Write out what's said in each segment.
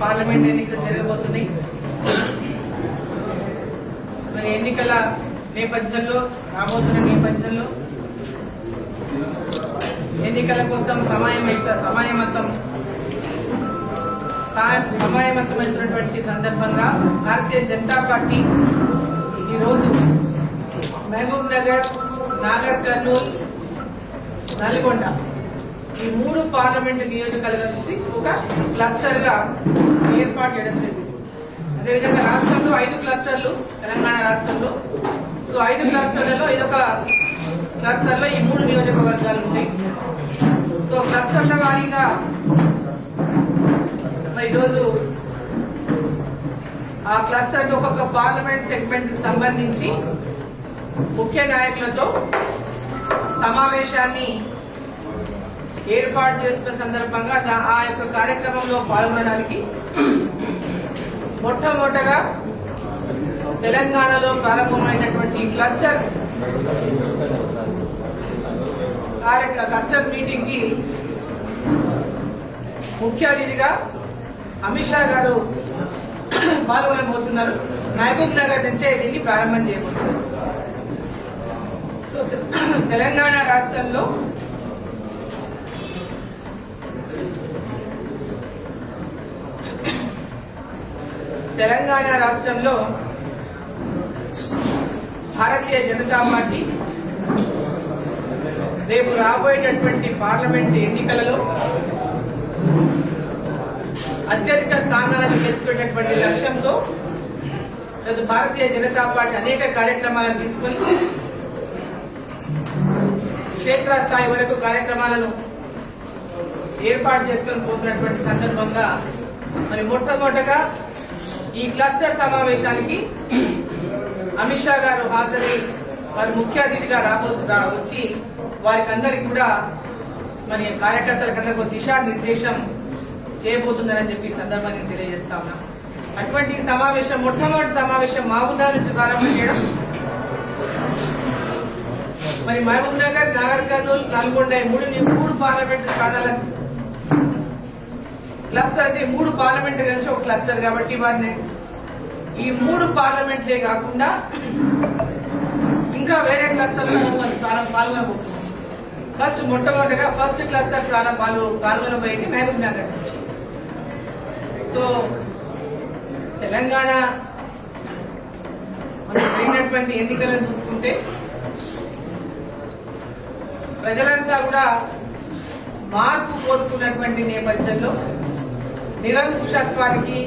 Parliament ఎన్నికలు జరగబోతున్నాయి. మరి ఎన్నికల నేపథ్యంలో రాబోతున్న నేపథ్యంలో ఎన్నికల కోసం సమాయత్తమైనటువంటి సందర్భంగా భారతీయ జనతా పార్టీ ఈరోజు మహబూబ్ నగర్, నాగర్ కర్నూల్, నల్గొండ ఈ 3 పార్లమెంటు నియోజకవర్గాలు కలిసి ఒక క్లస్టర్ గా ఏర్పాటు చేయడం జరిగింది. అదేవిధంగా రాష్ట్రంలో 5 క్లస్టర్లు, తెలంగాణ రాష్ట్రంలో. సో 5 క్లస్టర్లలో ఇదొక క్లస్టర్ లో ఈ 3 నియోజకవర్గాలు ఉంటాయి. సో క్లస్టర్ల వారీగా మరి ఈరోజు ఆ క్లస్టర్ ఒక్కొక్క పార్లమెంట్ సెగ్మెంట్ కి సంబంధించి ముఖ్య నాయకులతో సమావేశాన్ని ఏర్పాటు చేస్తున్న సందర్భంగా ఆ యొక్క కార్యక్రమంలో పాల్గొనడానికి మొట్టమొదటగా తెలంగాణలో ప్రారంభమైనటువంటి క్లస్టర్ మీటింగ్ కి ముఖ్య అతిథిగా అమిత్ షా గారు పాల్గొనబోతున్నారు. మహబూబ్ నగర్ నుంచే దీన్ని ప్రారంభం చేయబోతున్నారు. సో తెలంగాణ రాష్ట్రంలో భారతీయ జనతా పార్టీ రేపు రాబోయేటటువంటి పార్లమెంట్ ఎన్నికలలో అత్యధిక స్థానాలను గెలుచుకునేటువంటి లక్ష్యంతో భారతీయ జనతా పార్టీ అనేక కార్యక్రమాలను తీసుకుని క్షేత్రస్థాయి వరకు కార్యక్రమాలను ఏర్పాటు చేసుకుని పోతున్నటువంటి సందర్భంగా మరి మొట్టమొదటగా ఈ క్లస్టర్ సమావేశానికి అమిత్ షా గారు హాజరై వారి ముఖ్య అతిథిగా వచ్చి వారికి అందరికి కూడా మరి కార్యకర్తలకందరికీ దిశానిర్దేశం చేయబోతుందని చెప్పి సందర్భాన్ని తెలియజేస్తా ఉన్నాం. అటువంటి సమావేశం మొట్టమొదటి సమావేశం మహబూబ్నగర్ నుంచి ప్రారంభం చేయడం, మరి మహబూబ్ నగర్, నాగర్ కర్నూల్, నల్గొండ 3 పార్లమెంటు స్థానాలకు క్లస్టర్ అంటే 3 పార్లమెంట్ కలిసి ఒక క్లస్టర్ కాబట్టి వారిని ఈ 3 పార్లమెంట్లే కాకుండా ఇంకా వేరే క్లస్టర్లో పాల్గొనబోతున్నాం. మొట్టమొదటిగా ఫస్ట్ క్లస్టర్ పాల్గొనబోయేది మహబూబ్ నగర్ నుంచి. సో తెలంగాణ మనం జరిగినటువంటి ఎన్నికలను చూసుకుంటే ప్రజలంతా కూడా మార్పు కోరుకున్నటువంటి నేపథ్యంలో నిరంకుశత్వానికి,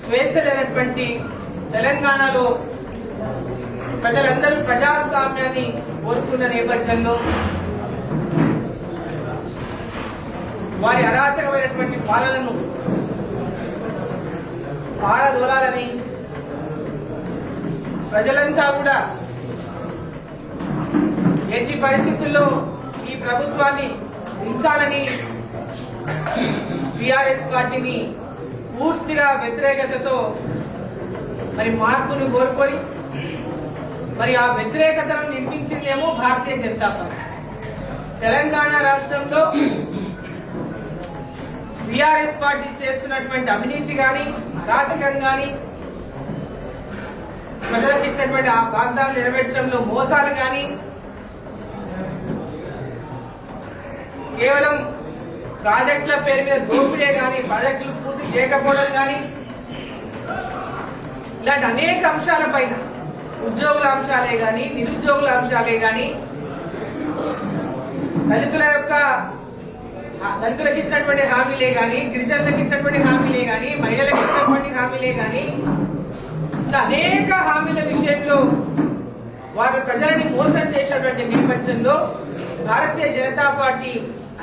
స్వేచ్ఛ లేనటువంటి తెలంగాణలో ప్రజలందరూ ప్రజాస్వామ్యాన్ని కోరుకున్న నేపథ్యంలో వారి అరాచకమైనటువంటి పాలనను పారదోలాలని ప్రజలంతా కూడా ఎట్టి పరిస్థితుల్లో ఈ ప్రభుత్వాన్ని దించాలని టిఆర్ఎస్ పార్టీని పూర్తిగా వ్యతిరేకతతో మరి మార్పును కోరుకొని మరి ఆ వ్యతిరేకతను నిర్మించిందేమో భారతీయ జనతా పార్టీ. తెలంగాణ రాష్ట్రంలో టిఆర్ఎస్ పార్టీ చేస్తున్నటువంటి అవినీతి గాని, అరాచకం గాని, ప్రజలకు ఇచ్చినటువంటి ఆ వాగ్దానం నెరవేర్చడంలో మోసాలు గాని, కేవలం ప్రాజెక్టుల పేరు మీద దోపిడే గాని, ప్రాజెక్టులు పూర్తి చేయకపోవడం గాని, ఇలాంటి అనేక అంశాలపైన, ఉద్యోగుల అంశాలే గాని, నిరుద్యోగుల అంశాలే గాని, దళితులకు ఇచ్చినటువంటి హామీలే గాని, గిరిజనులకు ఇచ్చినటువంటి హామీలే గాని, మహిళలకు ఇచ్చినటువంటి హామీలే గాని, ఇలా అనేక హామీల విషయంలో వారు ప్రజలని మోసం చేసినటువంటి నేపథ్యంలో భారతీయ జనతా పార్టీ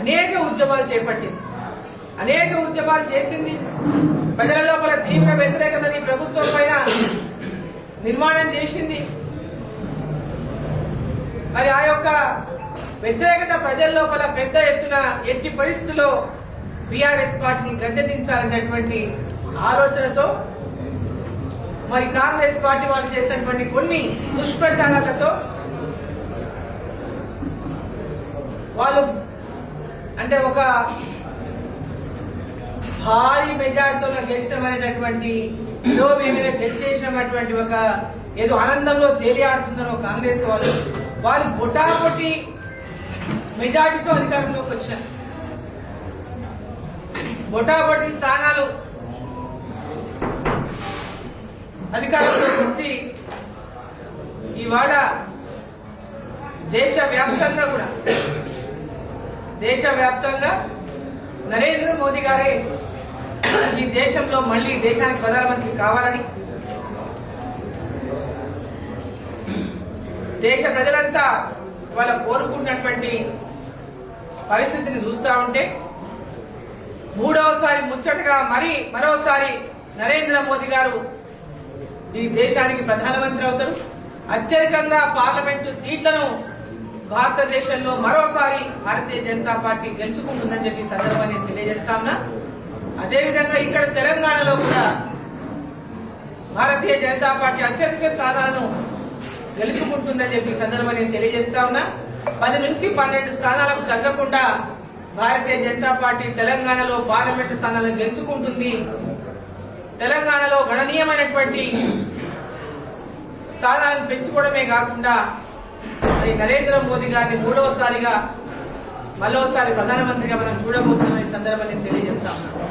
అనేక ఉద్యమాలు చేపట్టింది, అనేక ఉద్యమాలు చేసింది. ప్రజల లోపల తీవ్ర వ్యతిరేకతని ప్రభుత్వం పైన నిర్మాణం చేసింది. మరి ఆ యొక్క వ్యతిరేకత ప్రజల లోపల పెద్ద ఎత్తున ఎట్టి పరిస్థితుల్లో టిఆర్ఎస్ పార్టీని గద్దెదించాలనేటువంటి ఆలోచనతో మరి కాంగ్రెస్ పార్టీ వాళ్ళు చేసినటువంటి కొన్ని దుష్ప్రచారాలతో వాళ్ళు అంటే ఒక భారీ మెజార్టీతో గెలిచినమైనటువంటి విలోమేమిగా గెలిచేసినటువంటి ఒక ఏదో ఆనందంలో తేలియాడుతున్నారు కాంగ్రెస్ వాళ్ళు బొటాబొటి మెజార్టీతో అధికారంలోకి వచ్చారు. బొటాబొటి స్థానాలు అధికారంలోకి వచ్చి ఇవాళ దేశవ్యాప్తంగా నరేంద్ర మోదీ గారే ఈ దేశంలో మళ్ళీ దేశానికి ప్రధానమంత్రి కావాలని దేశ ప్రజలంతా వాళ్ళ కోరుకున్నటువంటి పరిస్థితిని చూస్తా ఉంటే మూడవసారి ముచ్చటగా మరోసారి నరేంద్ర మోదీ గారు ఈ దేశానికి ప్రధానమంత్రి అవుతారు. అత్యధికంగా పార్లమెంటు సీట్లను భారతదేశంలో మరోసారి భారతీయ జనతా పార్టీ గెలుచుకుంటుందని చెప్పి సందర్భాన్ని తెలియజేస్తా ఉన్నా. అదేవిధంగా ఇక్కడ తెలంగాణలో కూడా భారతీయ జనతా పార్టీ అత్యధిక స్థానాలను గెలుచుకుంటుందని చెప్పి సందర్భాన్ని తెలియజేస్తా ఉన్నా. 10 నుంచి 12 స్థానాలకు తగ్గకుండా భారతీయ జనతా పార్టీ తెలంగాణలో పార్లమెంటు స్థానాలను గెలుచుకుంటుంది. తెలంగాణలో గణనీయమైనటువంటి స్థానాలను పెంచుకోవడమే కాకుండా మరి నరేంద్ర మోదీ గారిని మరోసారి ప్రధానమంత్రిగా మనం చూడబోతున్నామని సందర్భాన్ని తెలియజేస్తా ఉన్నాం.